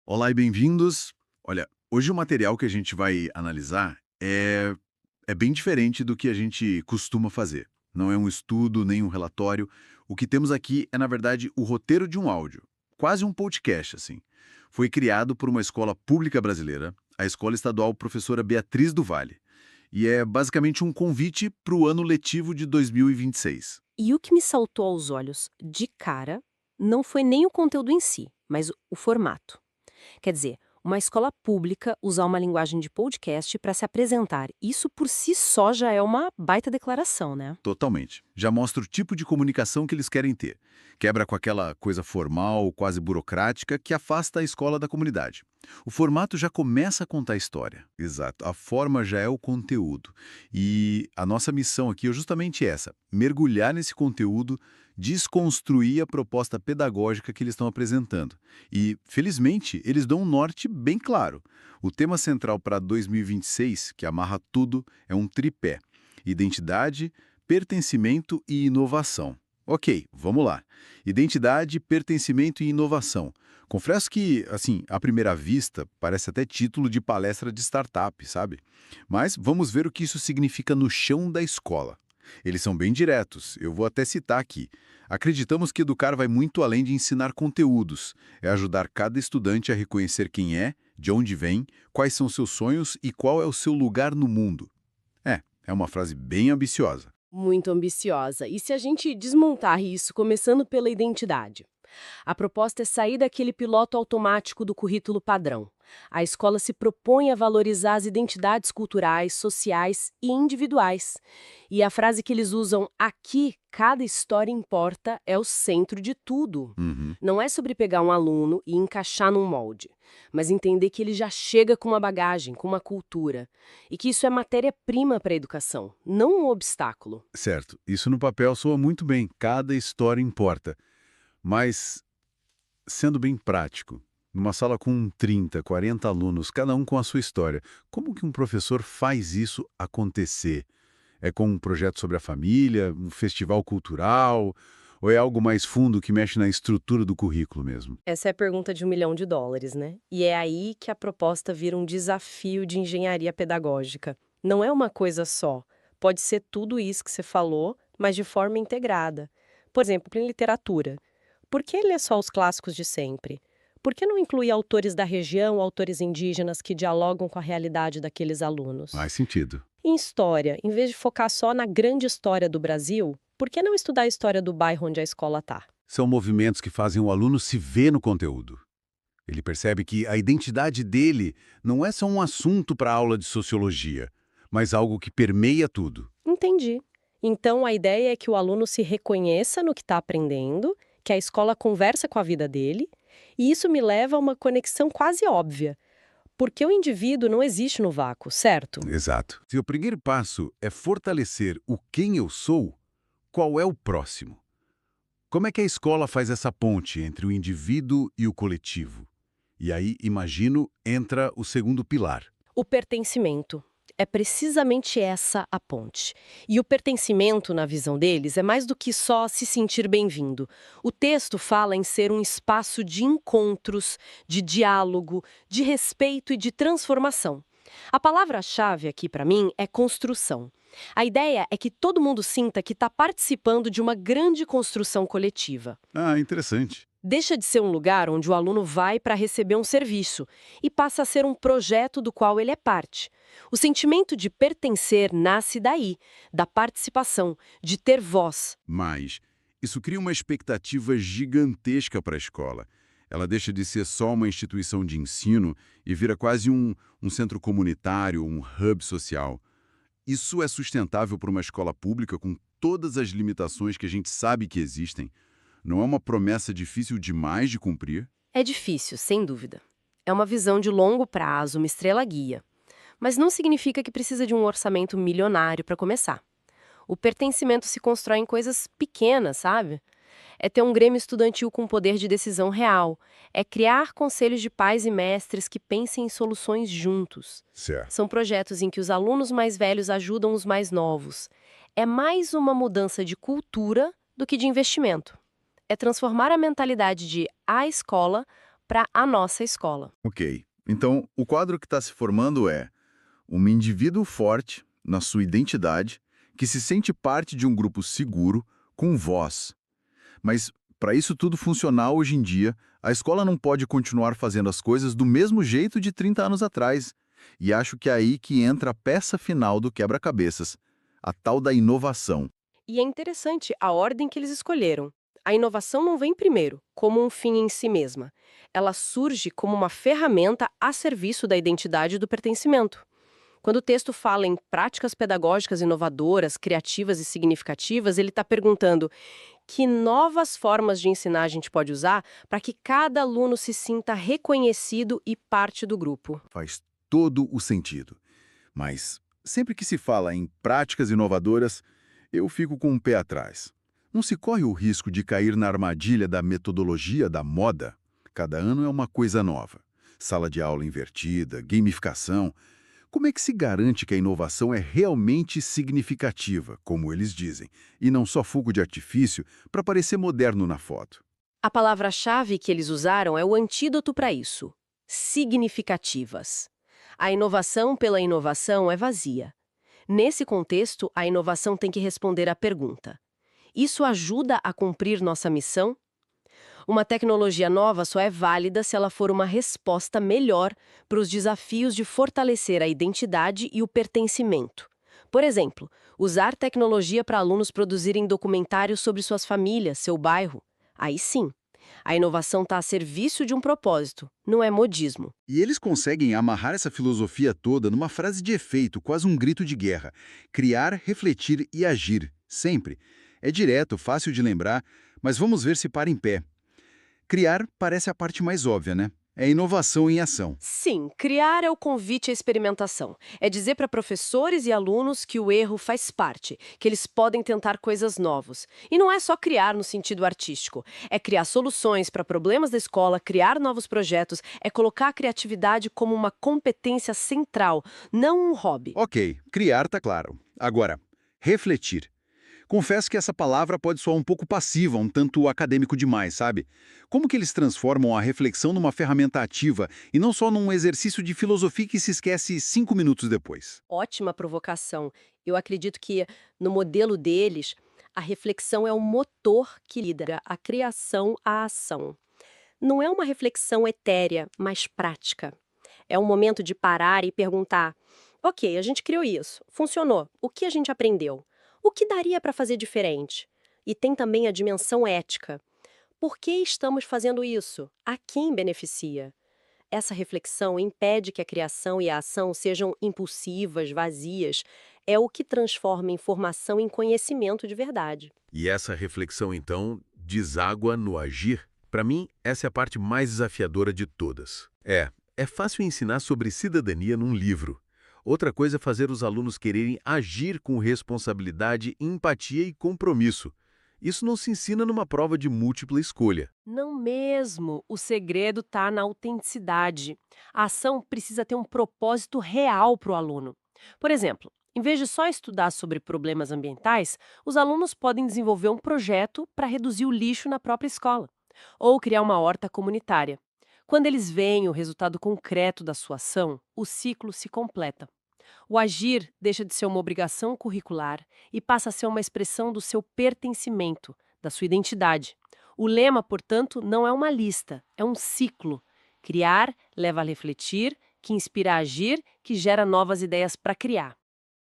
Olá e bem-vindos. Olha, hoje o material que a gente vai analisar é bem diferente do que a gente costuma fazer. Não é um estudo, nem um relatório. O que temos aqui é, na verdade, o roteiro de um áudio. Quase um podcast, assim. Foi criado por uma escola pública brasileira, a Escola Estadual Professora Beatriz do Vale. E é basicamente um convite para o ano letivo de 2026. E o que me saltou aos olhos de cara não foi nem o conteúdo em si, mas o formato. Quer dizer, uma escola pública usar uma linguagem de podcast para se apresentar, isso por si só já é uma baita declaração, né? Totalmente. Já mostra o tipo de comunicação que eles querem ter. Quebra com aquela coisa formal, quase burocrática, que afasta a escola da comunidade. O formato já começa a contar a história. Exato. A forma já é o conteúdo. E a nossa missão aqui é justamente essa: mergulhar nesse conteúdo, desconstruir a proposta pedagógica que eles estão apresentando. E, felizmente, eles dão um norte bem claro. O tema central para 2026, que amarra tudo, é um tripé: identidade, pertencimento e inovação. Ok, vamos lá. Identidade, pertencimento e inovação. Confesso que, assim, à primeira vista, parece até título de palestra de startup, sabe? Mas vamos ver o que isso significa no chão da escola. Eles são bem diretos, eu vou até citar aqui. Acreditamos que educar vai muito além de ensinar conteúdos. É ajudar cada estudante a reconhecer quem é, de onde vem, quais são seus sonhos e qual é o seu lugar no mundo. É uma frase bem ambiciosa. Muito ambiciosa. E se a gente desmontar isso, começando pela identidade? A proposta é sair daquele piloto automático do currículo padrão. A escola se propõe a valorizar as identidades culturais, sociais e individuais. E a frase que eles usam aqui, cada história importa, é o centro de tudo. Uhum. Não é sobre pegar um aluno e encaixar num molde, mas entender que ele já chega com uma bagagem, com uma cultura, e que isso é matéria-prima para a educação, não um obstáculo. Certo, isso no papel soa muito bem, cada história importa. Mas, sendo bem prático, numa sala com 30, 40 alunos, cada um com a sua história, como que um professor faz isso acontecer? É com um projeto sobre a família, um festival cultural, ou é algo mais fundo que mexe na estrutura do currículo mesmo? Essa é a pergunta de US$ 1 milhão, né? E é aí que a proposta vira um desafio de engenharia pedagógica. Não é uma coisa só. Pode ser tudo isso que você falou, mas de forma integrada. Por exemplo, em literatura. Por que ler só os clássicos de sempre? Por que não incluir autores da região, autores indígenas que dialogam com a realidade daqueles alunos? Faz sentido. Em história, em vez de focar só na grande história do Brasil, por que não estudar a história do bairro onde a escola está? São movimentos que fazem o aluno se ver no conteúdo. Ele percebe que a identidade dele não é só um assunto para a aula de sociologia, mas algo que permeia tudo. Entendi. Então a ideia é que o aluno se reconheça no que está aprendendo, que a escola conversa com a vida dele, e isso me leva a uma conexão quase óbvia, porque o indivíduo não existe no vácuo, certo? Exato. Se o primeiro passo é fortalecer o quem eu sou, qual é o próximo? Como é que a escola faz essa ponte entre o indivíduo e o coletivo? E aí, imagino, entra o segundo pilar. O pertencimento. É precisamente essa a ponte. E o pertencimento, na visão deles, é mais do que só se sentir bem-vindo. O texto fala em ser um espaço de encontros, de diálogo, de respeito e de transformação. A palavra-chave aqui, para mim, é construção. A ideia é que todo mundo sinta que está participando de uma grande construção coletiva. Ah, interessante. Deixa de ser um lugar onde o aluno vai para receber um serviço e passa a ser um projeto do qual ele é parte. O sentimento de pertencer nasce daí, da participação, de ter voz. Mas isso cria uma expectativa gigantesca para a escola. Ela deixa de ser só uma instituição de ensino e vira quase um centro comunitário, um hub social. Isso é sustentável para uma escola pública com todas as limitações que a gente sabe que existem? Não é uma promessa difícil demais de cumprir? É difícil, sem dúvida. É uma visão de longo prazo, uma estrela guia. Mas não significa que precisa de um orçamento milionário para começar. O pertencimento se constrói em coisas pequenas, sabe? É ter um grêmio estudantil com poder de decisão real. É criar conselhos de pais e mestres que pensem em soluções juntos. Certo. São projetos em que os alunos mais velhos ajudam os mais novos. É mais uma mudança de cultura do que de investimento. É transformar a mentalidade de a escola para a nossa escola. Ok. Então, o quadro que está se formando é um indivíduo forte na sua identidade, que se sente parte de um grupo seguro, com voz. Mas, para isso tudo funcionar hoje em dia, a escola não pode continuar fazendo as coisas do mesmo jeito de 30 anos atrás. E acho que é aí que entra a peça final do quebra-cabeças, a tal da inovação. E é interessante a ordem que eles escolheram. A inovação não vem primeiro, como um fim em si mesma. Ela surge como uma ferramenta a serviço da identidade e do pertencimento. Quando o texto fala em práticas pedagógicas inovadoras, criativas e significativas, ele está perguntando que novas formas de ensinar a gente pode usar para que cada aluno se sinta reconhecido e parte do grupo. Faz todo o sentido. Mas, sempre que se fala em práticas inovadoras, eu fico com um pé atrás. Não se corre o risco de cair na armadilha da metodologia da moda? Cada ano é uma coisa nova. Sala de aula invertida, gamificação. Como é que se garante que a inovação é realmente significativa, como eles dizem, e não só fogo de artifício para parecer moderno na foto? A palavra-chave que eles usaram é o antídoto para isso: significativas. A inovação pela inovação é vazia. Nesse contexto, a inovação tem que responder à pergunta: isso ajuda a cumprir nossa missão? Uma tecnologia nova só é válida se ela for uma resposta melhor para os desafios de fortalecer a identidade e o pertencimento. Por exemplo, usar tecnologia para alunos produzirem documentários sobre suas famílias, seu bairro. Aí sim, a inovação está a serviço de um propósito, não é modismo. E eles conseguem amarrar essa filosofia toda numa frase de efeito, quase um grito de guerra. Criar, refletir e agir, sempre. É direto, fácil de lembrar, mas vamos ver se para em pé. Criar parece a parte mais óbvia, né? É inovação em ação. Sim, criar é o convite à experimentação. É dizer para professores e alunos que o erro faz parte, que eles podem tentar coisas novas. E não é só criar no sentido artístico. É criar soluções para problemas da escola, criar novos projetos, é colocar a criatividade como uma competência central, não um hobby. Ok, criar tá claro. Agora, refletir. Confesso que essa palavra pode soar um pouco passiva, um tanto acadêmico demais, sabe? Como que eles transformam a reflexão numa ferramenta ativa e não só num exercício de filosofia que se esquece 5 minutos depois? Ótima provocação. Eu acredito que, no modelo deles, a reflexão é o motor que lidera a criação à ação. Não é uma reflexão etérea, mas prática. É um momento de parar e perguntar: ok, a gente criou isso, funcionou, o que a gente aprendeu? O que daria para fazer diferente? E tem também a dimensão ética. Por que estamos fazendo isso? A quem beneficia? Essa reflexão impede que a criação e a ação sejam impulsivas, vazias. É o que transforma informação em conhecimento de verdade. E essa reflexão, então, deságua no agir? Para mim, essa é a parte mais desafiadora de todas. É fácil ensinar sobre cidadania num livro. Outra coisa é fazer os alunos quererem agir com responsabilidade, empatia e compromisso. Isso não se ensina numa prova de múltipla escolha. Não mesmo. O segredo está na autenticidade. A ação precisa ter um propósito real para o aluno. Por exemplo, em vez de só estudar sobre problemas ambientais, os alunos podem desenvolver um projeto para reduzir o lixo na própria escola, ou criar uma horta comunitária. Quando eles veem o resultado concreto da sua ação, o ciclo se completa. O agir deixa de ser uma obrigação curricular e passa a ser uma expressão do seu pertencimento, da sua identidade. O lema, portanto, não é uma lista, é um ciclo. Criar leva a refletir, que inspira a agir, que gera novas ideias para criar.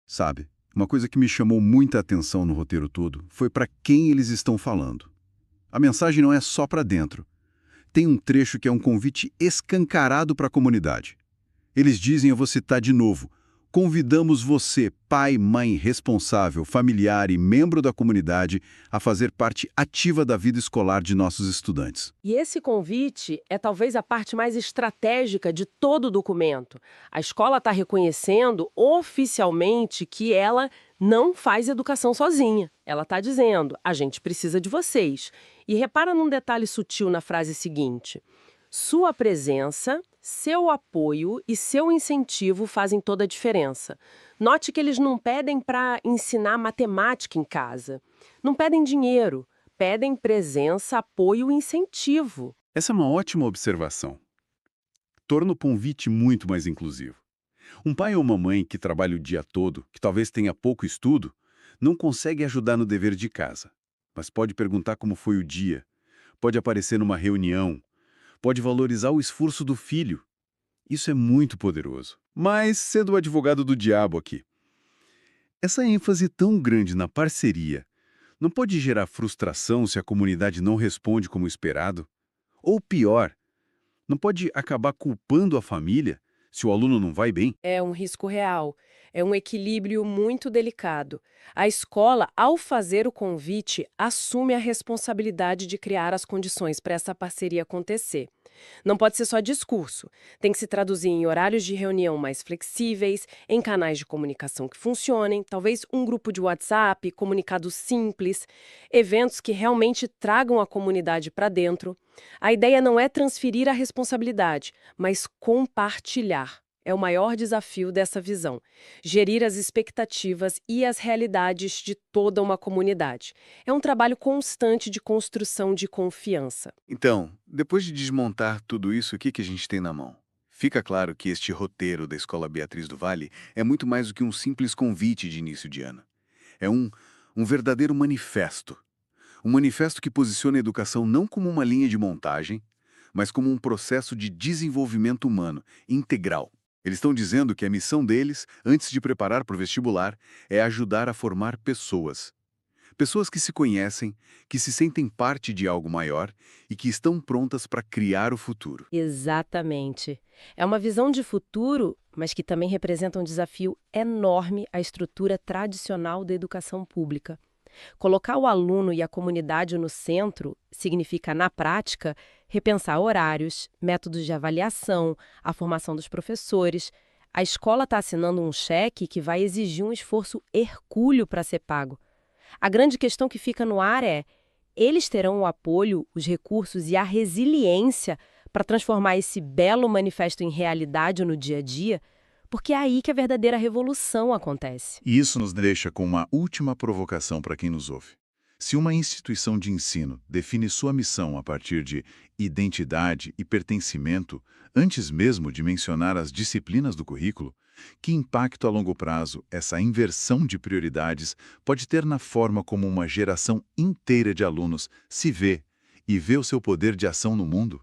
Sabe, uma coisa que me chamou muita atenção no roteiro todo foi para quem eles estão falando. A mensagem não é só para dentro. Tem um trecho que é um convite escancarado para a comunidade. Eles dizem, eu vou citar de novo: convidamos você, pai, mãe, responsável, familiar e membro da comunidade, a fazer parte ativa da vida escolar de nossos estudantes. E esse convite é talvez a parte mais estratégica de todo o documento. A escola está reconhecendo oficialmente que ela não faz educação sozinha. Ela está dizendo: a gente precisa de vocês. E repara num detalhe sutil na frase seguinte: sua presença, seu apoio e seu incentivo fazem toda a diferença. Note que eles não pedem para ensinar matemática em casa. Não pedem dinheiro. Pedem presença, apoio e incentivo. Essa é uma ótima observação. Torna o convite muito mais inclusivo. Um pai ou uma mãe que trabalha o dia todo, que talvez tenha pouco estudo, não consegue ajudar no dever de casa, mas pode perguntar como foi o dia, pode aparecer numa reunião, pode valorizar o esforço do filho. Isso é muito poderoso. Mas, sendo o advogado do diabo aqui, essa ênfase tão grande na parceria não pode gerar frustração se a comunidade não responde como esperado? Ou pior, não pode acabar culpando a família se o aluno não vai bem? É um risco real. É um equilíbrio muito delicado. A escola, ao fazer o convite, assume a responsabilidade de criar as condições para essa parceria acontecer. Não pode ser só discurso. Tem que se traduzir em horários de reunião mais flexíveis, em canais de comunicação que funcionem, talvez um grupo de WhatsApp, comunicados simples, eventos que realmente tragam a comunidade para dentro. A ideia não é transferir a responsabilidade, mas compartilhar. É o maior desafio dessa visão: gerir as expectativas e as realidades de toda uma comunidade. É um trabalho constante de construção de confiança. Então, depois de desmontar tudo isso, o que a gente tem na mão? Fica claro que este roteiro da Escola Beatriz do Vale é muito mais do que um simples convite de início de ano. É um verdadeiro manifesto. Um manifesto que posiciona a educação não como uma linha de montagem, mas como um processo de desenvolvimento humano, integral. Eles estão dizendo que a missão deles, antes de preparar para o vestibular, é ajudar a formar pessoas. Pessoas que se conhecem, que se sentem parte de algo maior e que estão prontas para criar o futuro. Exatamente. É uma visão de futuro, mas que também representa um desafio enorme à estrutura tradicional da educação pública. Colocar o aluno e a comunidade no centro significa, na prática, repensar horários, métodos de avaliação, a formação dos professores. A escola está assinando um cheque que vai exigir um esforço hercúleo para ser pago. A grande questão que fica no ar é: eles terão o apoio, os recursos e a resiliência para transformar esse belo manifesto em realidade no dia a dia? Porque é aí que a verdadeira revolução acontece. E isso nos deixa com uma última provocação para quem nos ouve. Se uma instituição de ensino define sua missão a partir de identidade e pertencimento, antes mesmo de mencionar as disciplinas do currículo, que impacto a longo prazo essa inversão de prioridades pode ter na forma como uma geração inteira de alunos se vê e vê o seu poder de ação no mundo?